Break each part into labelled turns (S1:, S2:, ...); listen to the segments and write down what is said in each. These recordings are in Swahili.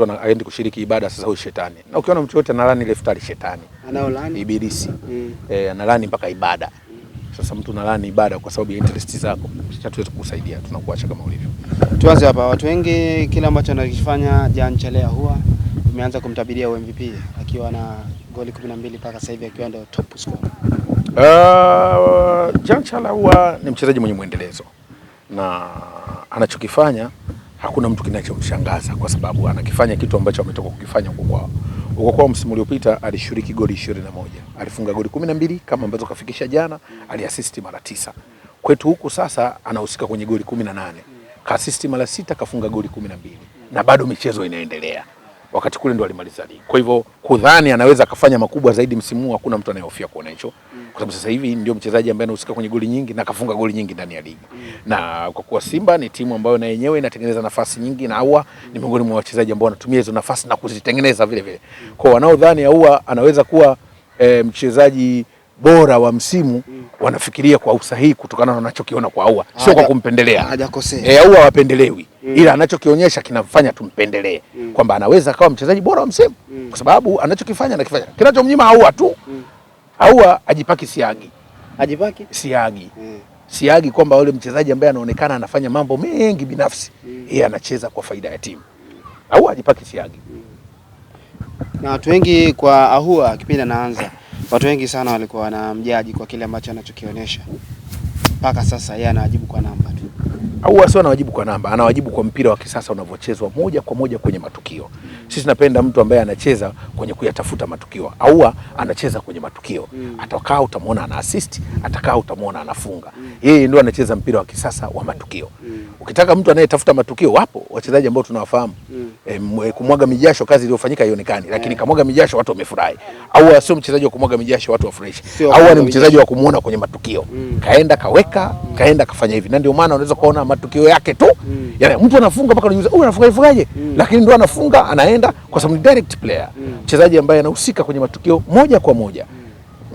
S1: mtu aende kushiriki ibada sasa huyo shetani. Na ukiona mtu yote analani ile iftari shetani.
S2: Anaolani
S1: ibilisi. Analani mpaka ibada. Sasa mtu analani ibada kwa sababu ya interest zako. Sisi hatuwezi kukusaidia, tunakuacha kama ulivyo.
S2: Tuanze hapa. Watu wengi kila ambacho anakifanya Jean Charles Ahoua umeanza kumtabiria MVP akiwa na goli 12 mpaka sasa hivi akiwa ndio top scorer.
S1: Jean Charles Ahoua ni mchezaji mwenye muendelezo. Na anachokifanya hakuna mtu kinachomshangaza kwa sababu anakifanya kitu ambacho ametoka kukifanya huko kwao. Huko kwao msimu uliopita alishiriki goli 21. Alifunga goli 12 kama ambazo kafikisha jana, aliassist mara 9. Kwetu huku sasa anahusika kwenye goli 18. Kaassist mara 6, kafunga goli 12. Na bado michezo inaendelea. Wakati kule ndo alimaliza ligi. Kwa hivyo kudhani anaweza kufanya makubwa zaidi msimu huu hakuna mtu anayehofia kuona hicho. Kwa sababu sasa hivi ndio mchezaji ambaye anahusika kwenye goli nyingi na kafunga goli nyingi ndani ya ligi. Na kwa kuwa Simba ni timu ambayo na yenyewe inatengeneza nafasi nyingi na Ahoua ni miongoni mwa wachezaji ambao wanatumia hizo nafasi na kuzitengeneza vile vile. Kwa wanaodhani Ahoua anaweza kuwa mchezaji bora wa msimu wanafikiria kwa usahihi kutokana na wanachokiona kwa Ahoua, sio kwa kumpendelea.
S2: Hajakosea.
S1: Ahoua wapendelewi. Ila anachokionyesha kinamfanya tumpendelee kwamba anaweza kawa mchezaji bora wa msimu kwa sababu anachokifanya anakifanya. Kinachomnyima Ahoua tu Ahoua ajipaki siagi.
S2: Ajipaki
S1: siagi. Siagi kwamba yule mchezaji ambaye anaonekana anafanya mambo mengi binafsi, yeye anacheza kwa faida ya timu. Ahoua ajipaki siagi.
S2: Na watu wengi kwa Ahoua kipindi anaanza, watu wengi sana walikuwa wanamjaji kwa kile ambacho anachokionyesha. Mpaka sasa yeye anawajibu kwa namba tu.
S1: Ahoua sio anawajibu kwa namba, anawajibu kwa mpira wa kisasa unavyochezwa moja kwa moja kwenye matukio. Sisi tunapenda mtu ambaye anacheza kwenye kuyatafuta matukio. Ahoua anacheza kwenye matukio. Atakaa utamuona ana assist, atakaa utamuona anafunga. Yeye ndio anacheza mpira wa kisasa wa matukio. Ukitaka mtu anayetafuta matukio, wapo wachezaji ambao tunawafahamu. Kumwaga mijasho kazi iliyofanyika haionekani, lakini kamwaga mijasho watu wamefurahi. Ahoua sio mchezaji wa kumwaga mijasho watu wafurahi. Ahoua ni mchezaji wa kumuona kwenye matukio. Kaenda kaweka, kaenda kafanya hivi. Na ndio maana unaweza kuona matukio yake tu. Yaani mtu anafunga mpaka unajiuliza, "Huyu anafungaje?" Lakini ndio anafunga, anaenda kwa sababu ni direct player. Mchezaji ambaye anahusika kwenye matukio moja kwa moja.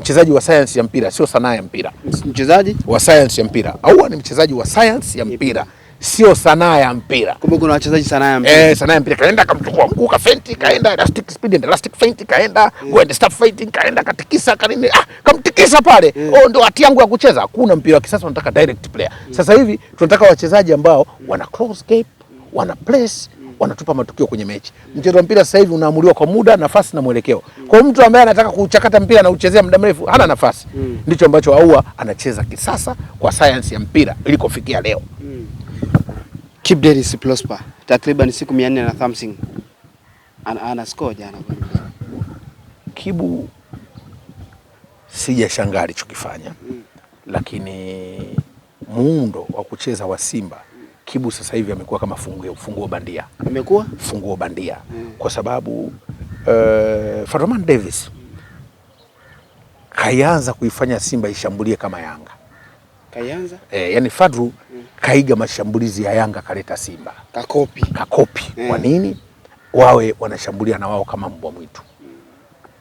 S1: Mchezaji wa science ya mpira, sio sanaa ya mpira.
S2: Mchezaji
S1: wa science ya mpira. Ahoua ni mchezaji wa science ya mpira, sio sanaa ya mpira.
S2: Kumbe kuna wachezaji sanaa ya mpira.
S1: Sanaa ya mpira kaenda kamchukua mguu ka fenti, kaenda elastic speed and elastic feint, kaenda go and start fighting, kaenda katikisa kanini, kamtikisa pale. Ndio hati yangu ya kucheza. Hakuna mpira wa kisasa, tunataka direct player. Sasa hivi tunataka wachezaji ambao wana close gap, wana place, wanatupa matukio kwenye mechi. Mchezo wa mpira sasa hivi unaamuliwa kwa muda, nafasi na mwelekeo. Kwa mtu ambaye anataka kuchakata mpira na uchezea muda mrefu hana nafasi. Ndicho ambacho Ahoua anacheza kisasa kwa science ya mpira ilikofikia leo.
S2: Kibu Denis Prosper takriban siku 400 na something ana score jana.
S1: Kibu sijashangaa alichokifanya. Lakini muundo wa kucheza wa Simba, Kibu sasa hivi amekuwa kama funguo bandia.
S2: Amekuwa
S1: funguo bandia kwa sababu Fadlan Davis kaanza kuifanya Simba ishambulie kama Yanga.
S2: Kaanza?
S1: Yani Fadlu kaiga mashambulizi ya Yanga kaleta Simba. Kakopi. Kwa nini? Wawe wanashambulia na wao kama mbwa mwitu.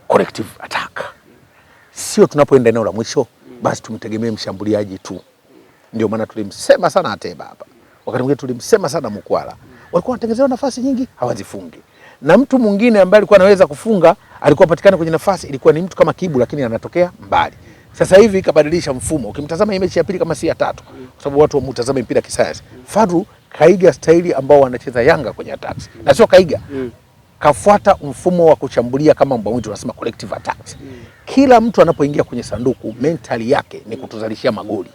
S1: Collective attack. Sio tunapoenda eneo la mwisho basi tumtegemee mshambuliaji tu. Ndio maana tulimsema sana Ateba hapa. Wakati mwingine tulimsema sana Mkwala. Walikuwa wanatengeneza nafasi nyingi hawazifungi. Na mtu mwingine ambaye alikuwa anaweza kufunga, alikuwa patikana kwenye nafasi, ilikuwa ni mtu kama Kibu lakini anatokea mbali. Sasa hivi kabadilisha mfumo. Ukimtazama mechi ya pili kama si ya tatu, kwa sababu watu wamtazama mpira kisasa. Fadlu kaiga staili ambao wanacheza Yanga kwenye attacks. Na sio kaiga. Kafuata mfumo wa kushambulia kama mbwa mwitu, tunasema collective attacks. Kila mtu anapoingia kwenye sanduku mentali yake ni kutuzalishia magoli.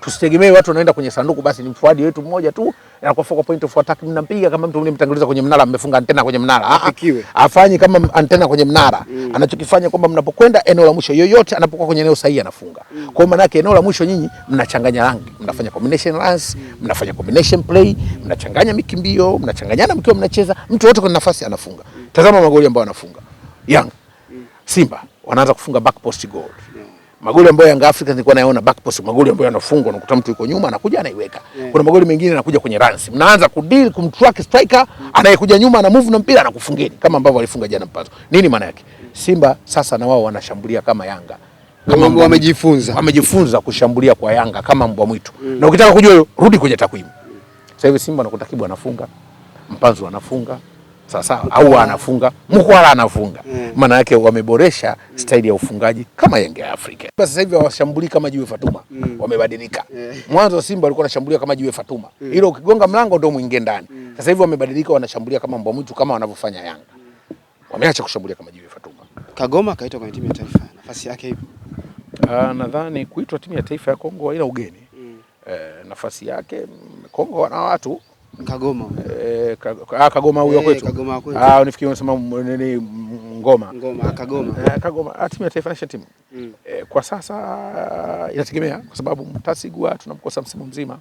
S1: Tusitegemee watu wanaenda kwenye sanduku basi ni mfuadi wetu mmoja tu na kwa point of attack mnampiga kama mtu mlimtanguliza kwenye mnara, mmefunga antena kwenye mnara. Afanye kama antena kwenye mnara. Anachokifanya kwamba mnapokwenda eneo la mwisho yoyote anapokuwa kwenye eneo sahihi anafunga. Kwa maana yake eneo la mwisho nyinyi mnachanganya rangi, mnafanya combination runs, mnafanya combination play, mnachanganya mikimbio, mnachanganyana mkiwa mnacheza, mtu wote kwenye nafasi anafunga. Tazama magoli ambayo anafunga Yanga. Simba wanaanza kufunga back post goal. Magoli ambayo Yanga Africa nilikuwa naona back post, magoli ambayo yanafungwa unakuta mtu yuko nyuma anakuja anaiweka. Kuna magoli mengine yanakuja kwenye runs. Mnaanza kudeal kumtrack striker anayekuja nyuma ana move na mpira anakufungeni kama ambavyo walifunga jana Mpazo. Nini maana yake? Simba sasa na wao wanashambulia kama Yanga.
S2: Kama
S1: wamejifunza kushambulia kwa Yanga kama mbwa mwitu. Na ukitaka kujua rudi kwenye takwimu. Sasa hivi Simba anakuta Kibu anafunga, Mpazo anafunga, Sawa au anafunga, Mkwala anafunga. Maana yake wameboresha staili ya ufungaji kama Yanga Afrika. Sasa hivi hawashambulii kama Jiwe Fatuma. Wamebadilika. Mwanzo Simba walikuwa wanashambulia kama Jiwe Fatuma. Hilo ukigonga mlango ndio muingie ndani. Sasa hivi wamebadilika, wanashambulia kama mbwa mwitu kama wanavyofanya Yanga. Wameacha kushambulia kama Jiwe Fatuma.
S2: Kagoma kaitwa kwenye timu ya taifa. Nafasi yake ipo?
S1: Nadhani kuitwa timu ya taifa ya Kongo ila ugeni. Nafasi yake Kongo wana watu
S2: Kagoma.
S1: Kagoma huyo kwetu.
S2: Kagoma kwetu.
S1: Unifikirie unasema nini Ngoma.
S2: Kagoma.
S1: Kagoma timu ya taifa national team. Kwa sasa inategemea kwa sababu Mtasigwa tunamkosa msimu mzima.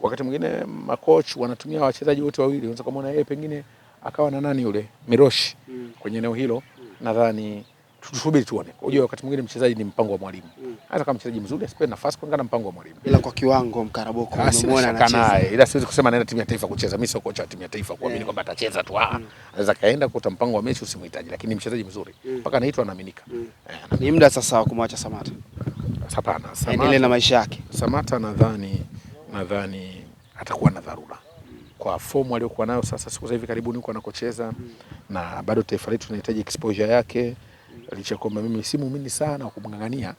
S1: Wakati mwingine makocha wanatumia wachezaji wote wawili. Unaweza kumuona yeye pengine akawa na nani yule Miroshi kwenye eneo hilo. Nadhani tusubiri tuone. Unajua wakati mwingine mchezaji ni mpango wa mwalimu. Hata kama mchezaji mzuri asipe nafasi kulingana na mpango wa mwalimu.
S2: Ila kwa kiwango Mkaraboko umemwona anacheza.
S1: Ila siwezi kusema anaenda timu ya taifa kucheza. Mimi sio kocha wa timu ya taifa kuamini kwamba atacheza tu. Anaweza kaenda kuta mpango wa mechi usimhitaji, lakini ni mchezaji mzuri. Mpaka anaitwa anaaminika.
S2: Ni muda sasa wa kumwacha Samata.
S1: Hapana, Samata
S2: endelee na maisha yake.
S1: Samata nadhani atakuwa na dharura. Kwa fomu aliyokuwa nayo sasa siku za hivi karibuni huko anakocheza na bado taifa letu tunahitaji exposure yake. Licha kwamba mimi si muumini sana wa kumngangania,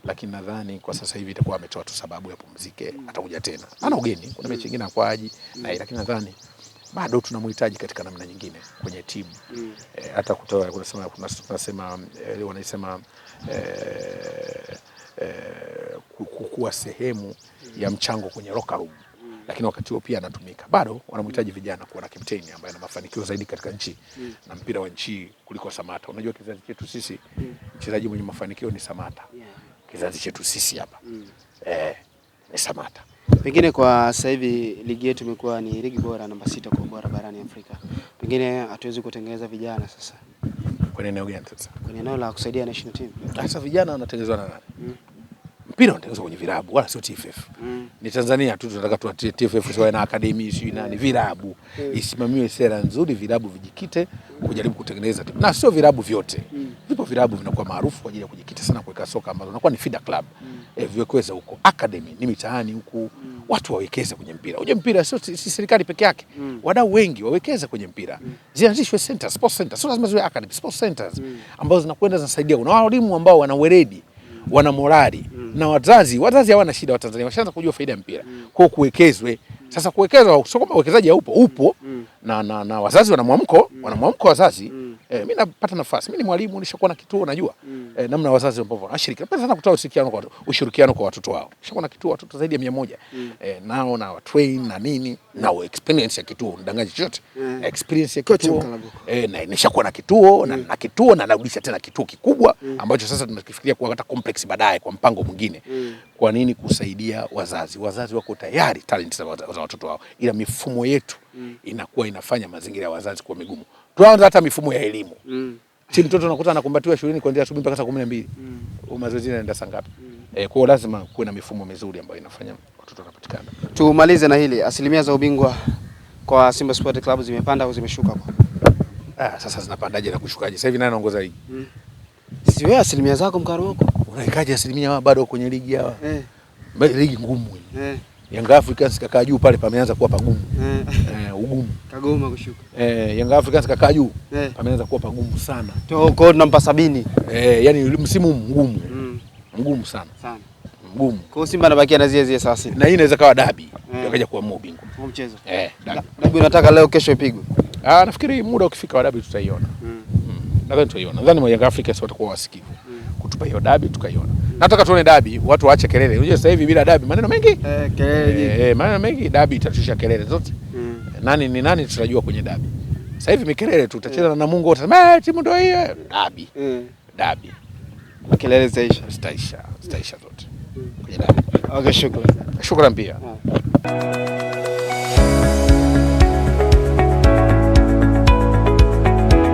S1: lakini nadhani kwa sasa hivi itakuwa ametoa tu sababu ya pumzike, atakuja tena. Ana ugeni, kuna mechi nyingine akwaji na lakini nadhani bado tunamhitaji katika namna nyingine kwenye timu. Hata kutoa kunasema leo wanaisema kuwa sehemu ya mchango kwenye locker room. Lakini wakati huo pia anatumika. Bado wanamhitaji vijana kuwa na captain ambaye ana mafanikio zaidi katika nchi na mpira wa nchi kuliko Samata. Unajua kizazi chetu sisi mchezaji mwenye mafanikio ni Samata. Kizazi chetu sisi hapa. Ni Samata.
S2: Pengine kwa sasa hivi ligi yetu imekuwa ni ligi bora namba 6 kwa bora barani Afrika. Pengine hatuwezi kutengeneza vijana sasa.
S1: Kwenye eneo gani sasa?
S2: Kwenye eneo la kusaidia national team.
S1: Sasa vijana wanatengenezwa na nani? Mpira unatengenezwa kwenye vilabu wala sio TFF. Ni Tanzania tu tunataka tu TFF sio na academy sio nani vilabu. Isimamiwe sera nzuri, vilabu vijikite kujaribu kutengeneza timu. Na sio vilabu vyote. Vipo vilabu vinakuwa maarufu kwa ajili ya kujikita sana kuweka soka ambazo zinakuwa ni feeder club. Viwekeze huko. Academy ni mitaani huko. Watu wawekeze kwenye mpira. Unajua mpira sio si serikali peke yake. Wadau wengi wawekeze kwenye mpira. Zianzishwe center, sports center. Sio lazima ziwe academy, sports centers ambazo zinakwenda zinasaidia. Kuna walimu ambao wana weledi, wana morali. Na wazazi hawana shida wa Tanzania. Washaanza kujua faida ya mpira. Kwa kuwekezwe. Sasa kuwekezwa sio kama uwekezaji upo na wazazi wana mwamko wazazi. Mimi napata nafasi. Mimi ni mwalimu nishakuwa na kituo najua. Namna wazazi ambao wanashiriki. Napenda sana kutoa ushirikiano kwa watoto wao. Nishakuwa na kituo watoto zaidi ya 100. Nao na train na nini na experience ya kituo ndaganyi chochote. Experience ya kituo. Na nishakuwa na kituo na kituo na narudisha tena kituo kikubwa ambacho sasa tunakifikiria kuwa hata complex baadaye kwa mpango mwingine. Kwa nini kusaidia wazazi? Wazazi wako tayari talent za watoto wao. Ila mifumo yetu inakuwa inafanya mazingira ya wazazi kuwa migumu. Tuanze hata mifumo ya elimu. Si mtoto unakuta anakumbatiwa shuleni kuanzia asubuhi mpaka saa 12. Mazoezi yanaenda saa ngapi? Kwa hiyo lazima kuwe na mifumo mizuri ambayo inafanya watoto wanapatikana.
S2: Tumalize na hili. Asilimia za ubingwa kwa Simba Sport Club zimepanda au zimeshuka kwa?
S1: Sasa zinapandaje na kushukaje? Sasa hivi nani anaongoza ligi?
S2: Si wewe asilimia zako Mkaraboko.
S1: Unaikaje asilimia bado kwenye ligi hawa? Ligi ngumu hii. Yanga Africans kakaa juu pale pameanza kuwa pagumu. Ugumu.
S2: Kagoma kushuka.
S1: Yanga Africans kakaa juu pameanza kuwa pagumu sana.
S2: Kwa tunampa 70.
S1: Yani msimu mgumu. Mgumu sana. Mgumu.
S2: Kwa Simba anabakia na zile sasa.
S1: Na hii inaweza kawa dabi. Yakaja kuamua ubingwa.
S2: Kwa mchezo.
S1: Dabi
S2: unataka leo kesho ipigwe.
S1: Nafikiri muda ukifika wa dabi tutaiona. Nadhani tutaiona. Nadhani Yanga Africans watakuwa wasikivu. Kutupa hiyo dabi tukaiona. Nataka tuone dabi, watu waache kelele. Unajua sasa hivi bila dabi maneno mengi?
S2: Kelele.
S1: Maneno mengi, dabi itashusha kelele zote. Nani ni nani tutajua kwenye dabi. Sasa hivi mikelele tu utacheza na Namungo utasema timu ndio hiyo. Dabi. Dabi.
S2: Kelele
S1: zitaisha zote. Kwenye dabi.
S2: Okay, shukrani.
S1: Shukrani pia.